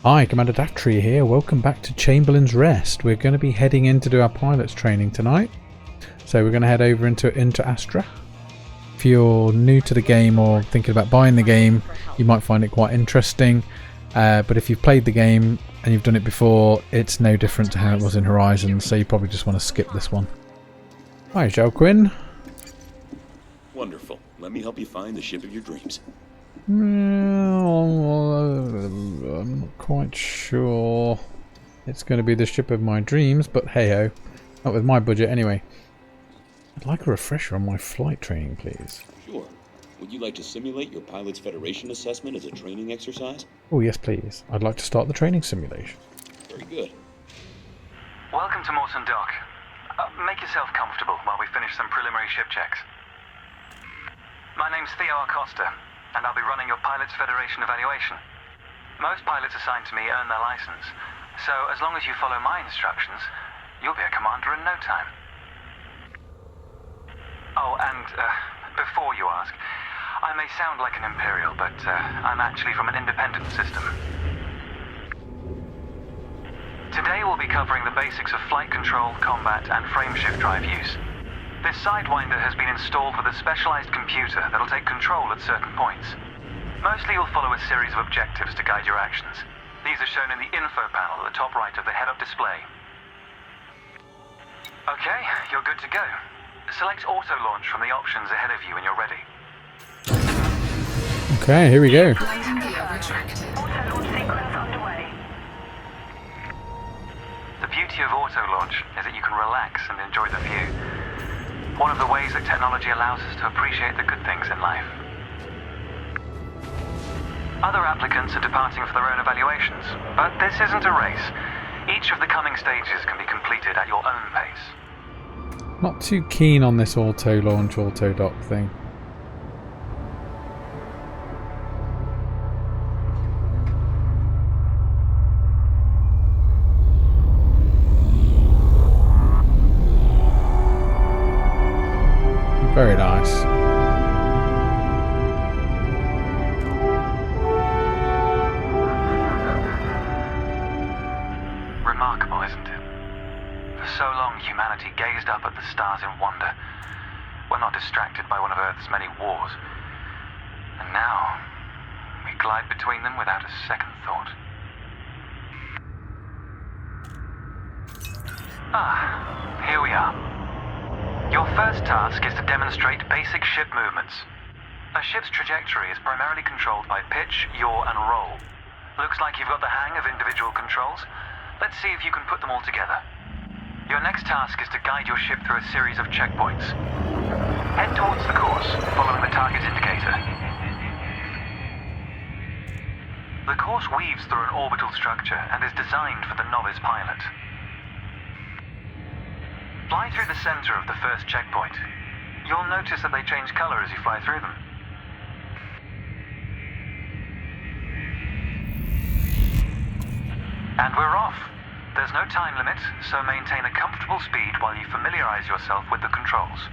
Hi, Commander Datry here. Welcome back to Chamberlain's Rest. We're going to be heading in to do our pilot's training tonight. So we're going to head over into Astra. If you're new to the game or thinking about buying the game, you might find it quite interesting. But if you've played the game and you've done it before, it's no different to how it was in Horizon, so you probably just want to skip this one. Hi, Joe Quinn. Wonderful. Let me help you find the ship of your dreams. I'm not quite sure it's going to be the ship of my dreams, but hey-ho. Not with my budget anyway. I'd like a refresher on my flight training, please. Sure. Would you like to simulate your Pilot's Federation assessment as a training exercise? Oh, yes, please. I'd like to start the training simulation. Very good. Welcome to Mawson Dock. Make yourself comfortable while we finish some preliminary ship checks. My name's Theo Acosta, and I'll be running your Pilot's Federation evaluation. Most pilots assigned to me earn their license, so as long as you follow my instructions, you'll be a commander in no time. Oh, and before you ask, I may sound like an Imperial, but I'm actually from an independent system. Today we'll be covering the basics of flight control, combat, and frameshift drive use. This Sidewinder has been installed with a specialized computer that'll take control at certain points. Mostly you'll follow a series of objectives to guide your actions. These are shown in the info panel at the top right of the head-up display. Okay, you're good to go. Select auto launch from the options ahead of you when you're ready. Okay, here we go. The beauty of auto launch is that you can relax and enjoy the view. One of the ways that technology allows us to appreciate the good things in life. Other applicants are departing for their own evaluations, but this isn't a race. Each of the coming stages can be completed at your own pace. Not too keen on this auto launch, auto dock thing. Very nice. Remarkable, isn't it? For so long, humanity gazed up at the stars in wonder. We're not distracted by one of Earth's many wars. And now, we glide between them without a second thought. Here we are. Your first task is to demonstrate basic ship movements. A ship's trajectory is primarily controlled by pitch, yaw, and roll. Looks like you've got the hang of individual controls. Let's see if you can put them all together. Your next task is to guide your ship through a series of checkpoints. Head towards the course, following the target indicator. The course weaves through an orbital structure and is designed for the novice pilot. Fly through the center of the first checkpoint. You'll notice that they change color as you fly through them. And we're off. There's no time limit, so maintain a comfortable speed while you familiarize yourself with the controls.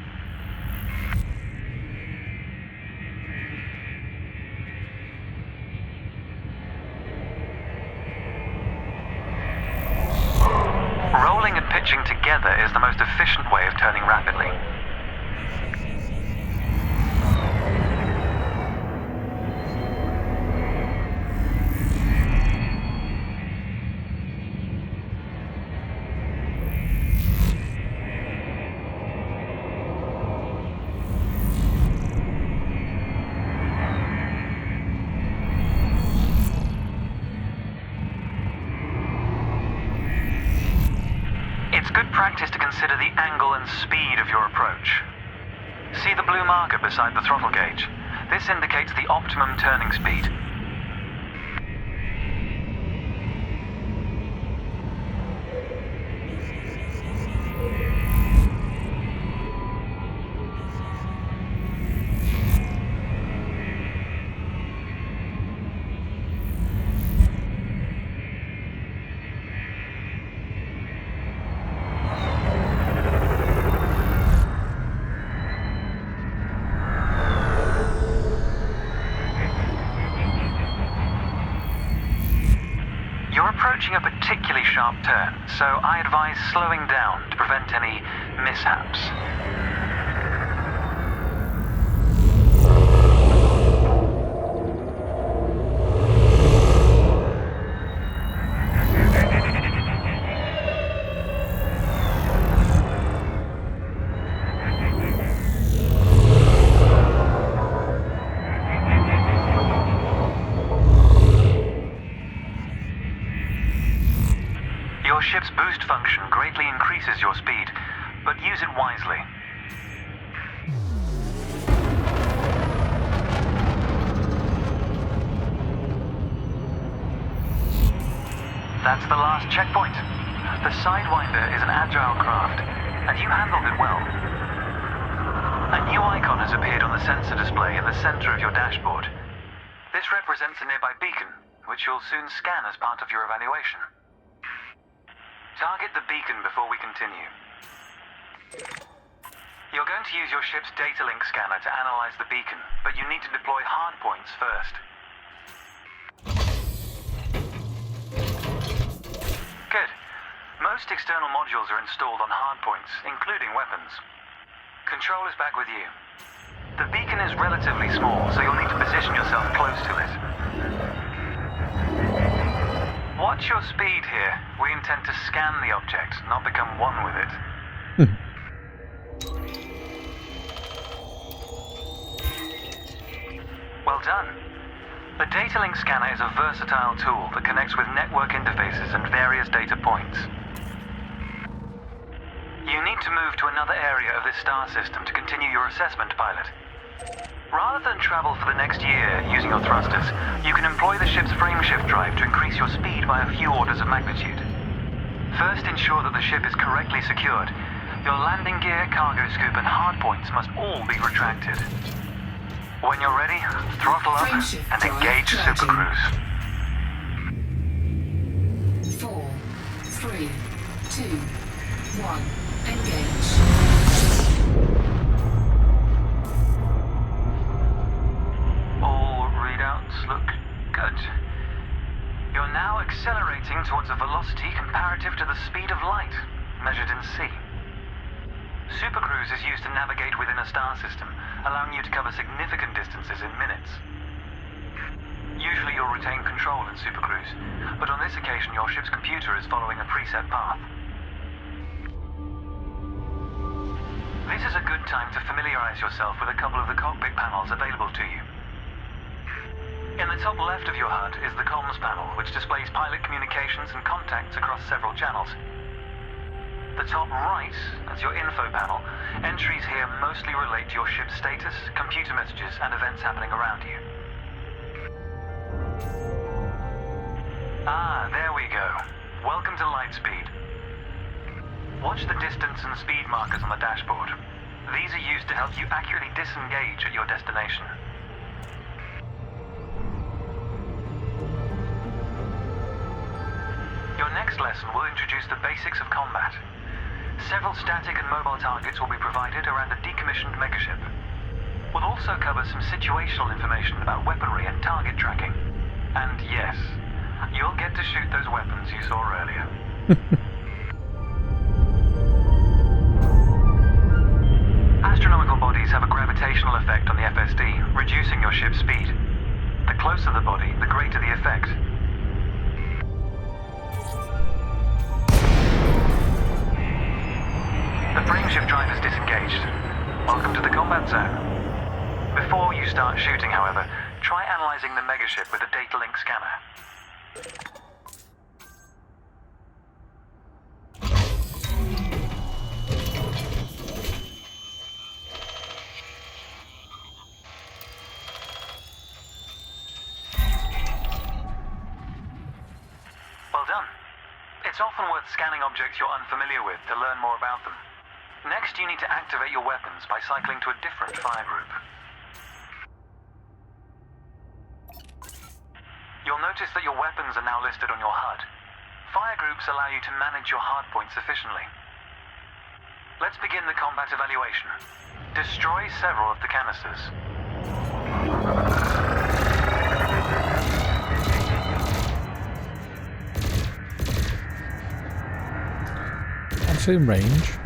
Rolling and pitching together is the most efficient way of turning rapidly. It's good practice to consider the angle and speed of your approach. See the blue marker beside the throttle gauge? This indicates the optimum turning speed. You're approaching a particularly sharp turn, so I advise slowing down to prevent any mishaps. Your ship's boost function greatly increases your speed, but use it wisely. That's the last checkpoint. The Sidewinder is an agile craft, and you handled it well. A new icon has appeared on the sensor display in the center of your dashboard. This represents a nearby beacon, which you'll soon scan as part of your evaluation. Target the beacon before we continue. You're going to use your ship's data link scanner to analyze the beacon, but you need to deploy hardpoints first. Good. Most external modules are installed on hardpoints, including weapons. Control is back with you. The beacon is relatively small, so you'll need to position yourself close to it. Watch your speed here. We intend to scan the object, not become one with it. Well done. The data link scanner is a versatile tool that connects with network interfaces and various data points. You need to move to another area of this star system to continue your assessment, pilot. Rather than travel for the next year using your thrusters, you can employ the ship's frameshift drive to increase your speed by a few orders of magnitude. First, ensure that the ship is correctly secured. Your landing gear, cargo scoop, and hardpoints must all be retracted. When you're ready, throttle up and engage Supercruise. 4, 3, 2, 1, engage. Look good. You're now accelerating towards a velocity comparative to the speed of light, measured in C. Supercruise is used to navigate within a star system, allowing you to cover significant distances in minutes. Usually you'll retain control in Supercruise, but on this occasion your ship's computer is following a preset path. This is a good time to familiarize yourself with a couple of the cockpit panels available to you. In the top left of your HUD is the comms panel, which displays pilot communications and contacts across several channels. The top right is your info panel. Entries here mostly relate to your ship's status, computer messages, and events happening around you. Ah, there we go. Welcome to Lightspeed. Watch the distance and speed markers on the dashboard. These are used to help you accurately disengage at your destination. Your next lesson will introduce the basics of combat. Several static and mobile targets will be provided around a decommissioned megaship. We'll also cover some situational information about weaponry and target tracking. And yes, you'll get to shoot those weapons you saw earlier. Astronomical bodies have a gravitational effect on the FSD, reducing your ship's speed. The closer the body, the greater the effect. The frameshift drive is disengaged. Welcome to the combat zone. Before you start shooting, however, try analyzing the megaship with a data link scanner. Well done. It's often worth scanning objects you're unfamiliar with to learn more about them. Next, you need to activate your weapons by cycling to a different fire group. You'll notice that your weapons are now listed on your HUD. Fire groups allow you to manage your hardpoints efficiently. Let's begin the combat evaluation. Destroy several of the canisters. maximum range.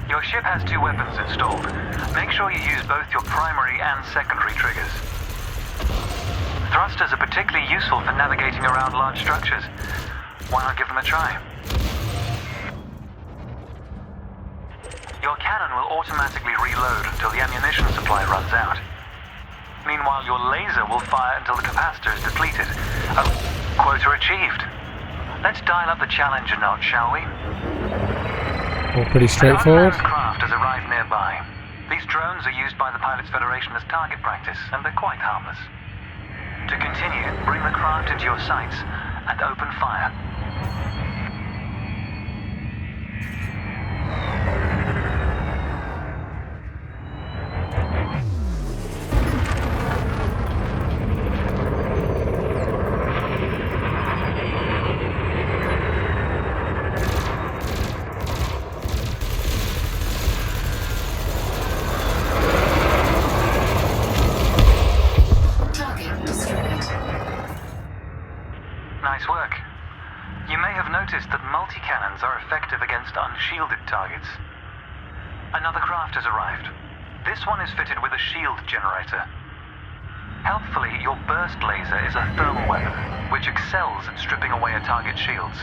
Your ship has 2 weapons installed. Make sure you use both your primary and secondary triggers. Thrusters are particularly useful for navigating around large structures. Why not give them a try? Your cannon will automatically reload until the ammunition supply runs out. Meanwhile, your laser will fire until the capacitor is depleted. Oh, quota achieved. Let's dial up the challenge a notch, shall we? All pretty straightforward. An unmanned craft has arrived nearby. These drones are used by the Pilots Federation as target practice, and they're quite harmless. To continue, bring the craft into your sights and open fire. Nice work. You may have noticed that multi-cannons are effective against unshielded targets. Another craft has arrived. This one is fitted with a shield generator. Helpfully, your burst laser is a thermal weapon, which excels at stripping away a target's shields.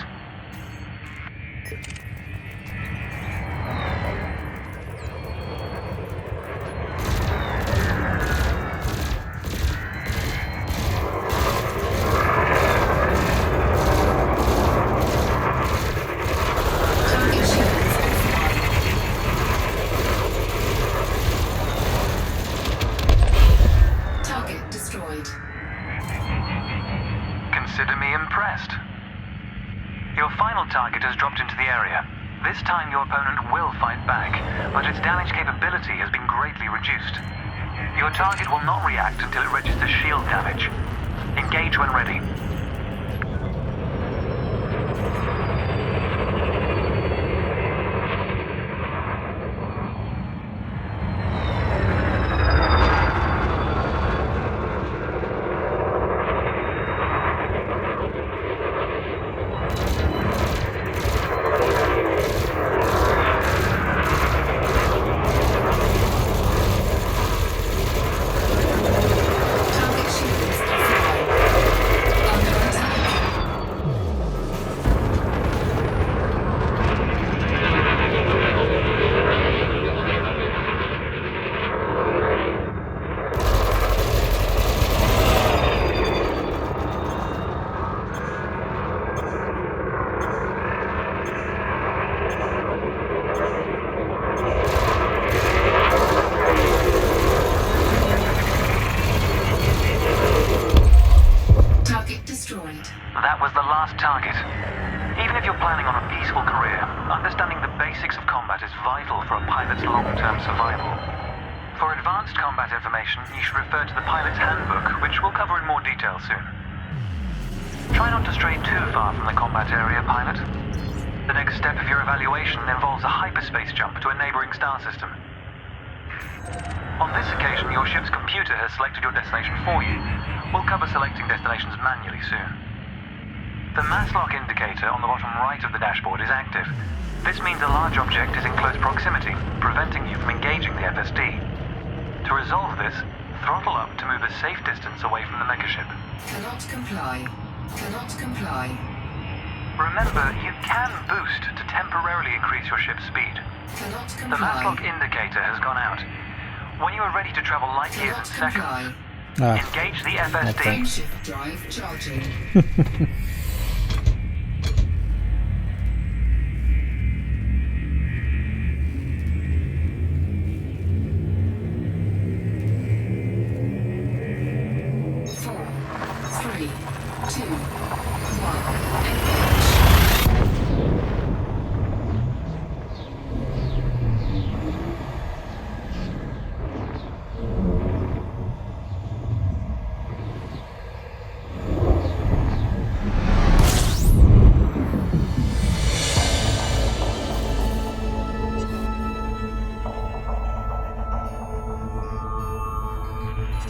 Consider me impressed. Your final target has dropped into the area. This time your opponent will fight back, but its damage capability has been greatly reduced. Your target will not react until it registers shield damage. Engage when ready. That was the last target. Even if you're planning on a peaceful career, understanding the basics of combat is vital for a pilot's long-term survival. For advanced combat information, you should refer to the pilot's handbook, which we'll cover in more detail soon. Try not to stray too far from the combat area, pilot. The next step of your evaluation involves a hyperspace jump to a neighboring star system. On this occasion, your ship's computer has selected your destination for you. We'll cover selecting destinations manually soon. The mass lock indicator on the bottom right of the dashboard is active. This means a large object is in close proximity, preventing you from engaging the FSD. To resolve this, throttle up to move a safe distance away from the megaship. Cannot comply. Cannot comply. Remember, you can boost to temporarily increase your ship's speed. Cannot comply. The mass lock indicator has gone out. When you are ready to travel light years in seconds, engage the FSD. Shift drive charging.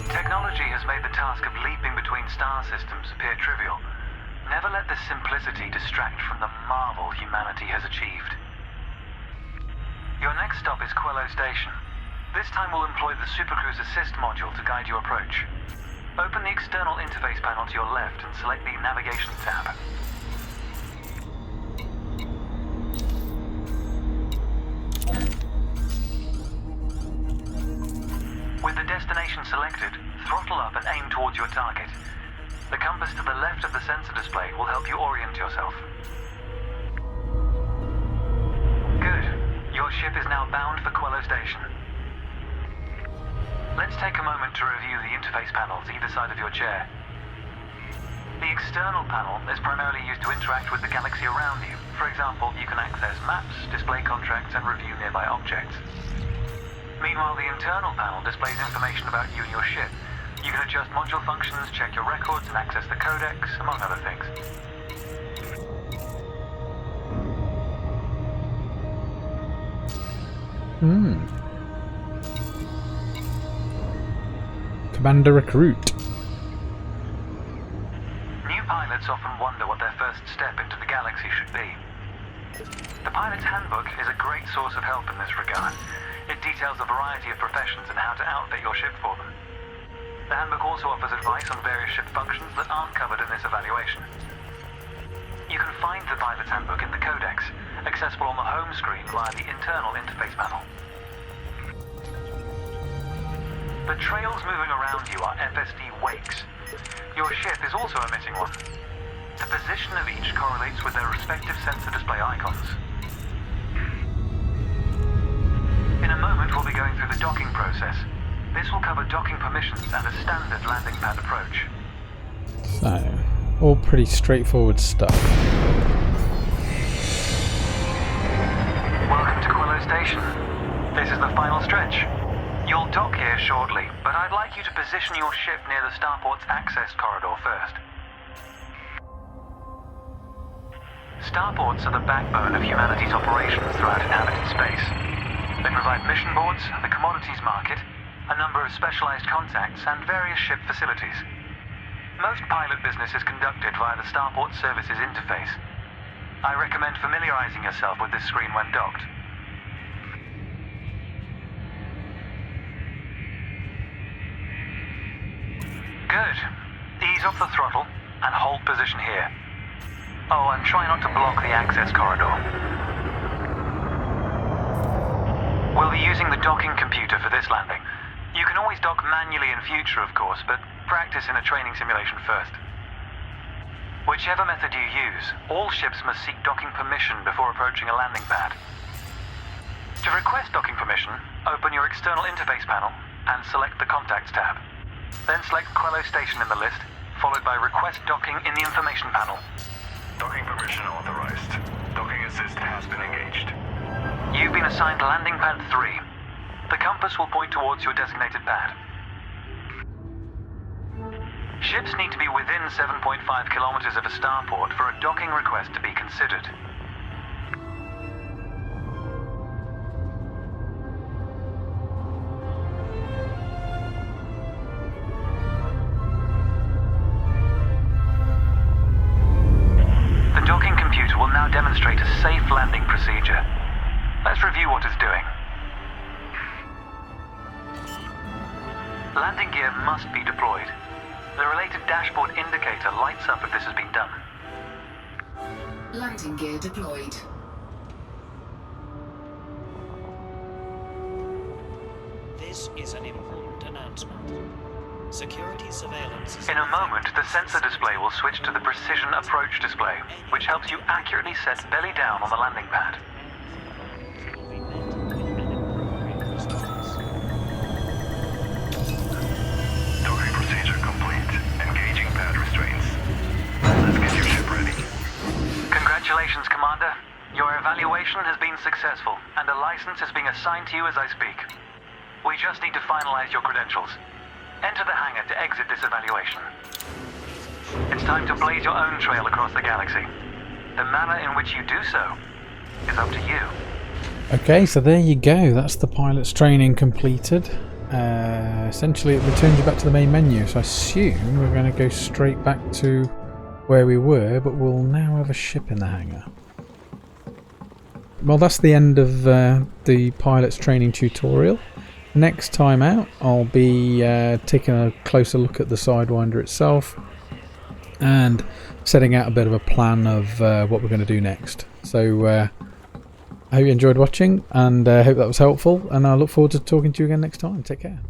Technology has made the task of leaping between star systems appear trivial. Never let this simplicity distract from the marvel humanity has achieved. Your next stop is Quello Station. This time we'll employ the Supercruise Assist module to guide your approach. Open the external interface panel to your left and select the Navigation tab. With the destination selected, throttle up and aim towards your target. The compass to the left of the sensor display will help you orient yourself. Good. Your ship is now bound for Quello Station. Let's take a moment to review the interface panels either side of your chair. The external panel is primarily used to interact with the galaxy around you. For example, you can access maps, display contracts, and review nearby objects. Meanwhile, the internal panel displays information about you and your ship. You can adjust module functions, check your records, and access the codex, among other things. Commander Recruit. New pilots often wonder what their first step into the galaxy should be. The Pilot's Handbook is a great source of help in this regard. It details a variety of professions and how to outfit your ship for them. The handbook also offers advice on various ship functions that aren't covered in this evaluation. You can find the Pilot's Handbook in the Codex, accessible on the home screen via the internal interface panel. The trails moving around you are FSD wakes. Your ship is also emitting one. The position of each correlates with their respective sensor display icons. In a moment, we'll be going through the docking process. This will cover docking permissions and a standard landing pad approach. So, all pretty straightforward stuff. Welcome to Quello Station. This is the final stretch. You'll dock here shortly, but I'd like you to position your ship near the starport's access corridor first. Starports are the backbone of humanity's operations throughout inhabited space. They provide mission boards, the commodities market, a number of specialized contacts, and various ship facilities. Most pilot business is conducted via the Starport Services interface. I recommend familiarizing yourself with this screen when docked. Good. Ease off the throttle and hold position here. Oh, and try not to block the access corridor. We'll be using the docking computer for this landing. You can always dock manually in future, of course, but practice in a training simulation first. Whichever method you use, all ships must seek docking permission before approaching a landing pad. To request docking permission, open your external interface panel and select the Contacts tab. Then select Quello Station in the list, followed by Request Docking in the information panel. Docking permission authorized. Docking assist has been engaged. You've been assigned landing pad 3. The compass will point towards your designated pad. Ships need to be within 7.5 kilometers of a starport for a docking request to be considered. The docking computer will now demonstrate a safe landing procedure. Let's review what it's doing. Landing gear must be deployed. The related dashboard indicator lights up if this has been done. Landing gear deployed. This is an important announcement. Security surveillance is In a moment, the sensor display will switch to the precision approach display, which helps you accurately set belly down on the landing pad. will be met with inappropriate response. Docking procedure complete. Engaging pad restraints. Let's get your ship ready. Congratulations, Commander. Your evaluation has been successful, and a license is being assigned to you as I speak. We just need to finalize your credentials. Enter the hangar to exit this evaluation. It's time to blaze your own trail across the galaxy. The manner in which you do so is up to you. Okay, so there you go. That's the pilot's training completed. Essentially, it returns you back to the main menu. So I assume we're going to go straight back to where we were, but we'll now have a ship in the hangar. Well, that's the end of the pilot's training tutorial. Next time out, I'll be taking a closer look at the Sidewinder itself and setting out a bit of a plan of what we're going to do next. So I hope you enjoyed watching, and hope that was helpful, and I look forward to talking to you again next time. Take care.